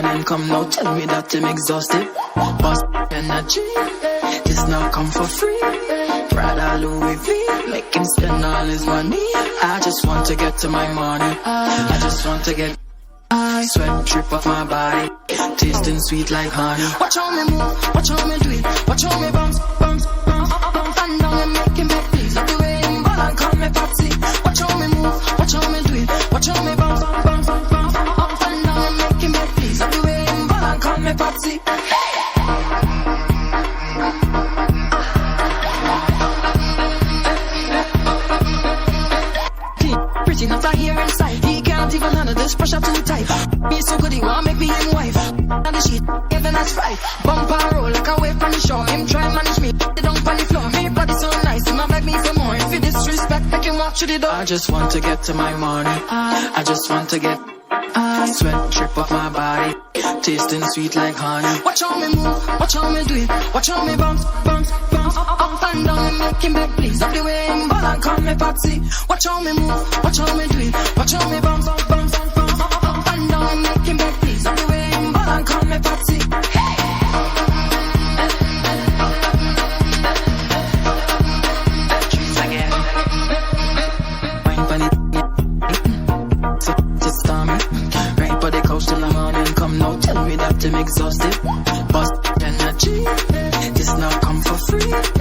morning come now, tell me that I'm exhausted. Bust energy, this now come for free. Prada Louis V, make him spend all his money. I just want to get to my money. I just want to get sweat drip off my body, tasting sweet like honey. Watch how me move, watch how me do it, watch how me bounce, bounce, bounce, bounce and down and make him back, please. Love the way him ball and call me Patrice. Watch how me move, watch how me do it, watch how me bounce, bounce, bounce, bounce and down and make him back, please. Love the way him ball and call me Patrice. Pretty not a hair inside. He can't even handle this pressure too tight. Me so good he want make me him wife. And the shit even that's right. Bumper roll like a wave from the shore. Him try manage me, they don't on the floor. Me body so nice, him a beg me for more. If you disrespect, I can walk through the door. I just want to get to my money. I just want to get sweat drip off my body, tasting sweet like honey. Watch how me move, watch how me do it, watch how me bounce, bounce, bounce, up and down and make him back, please. Love the way him ball and call me Patrice. Watch how me move, watch how me do it, watch how me bounce, bounce, bounce, up and down and make him back, please. Love the way him ball and call me Patrice. Patrice again. Wine funny, so just stormy. Right for the couch till the morning come now, tell me that I'm exhausted. Bust energy, this now come for free.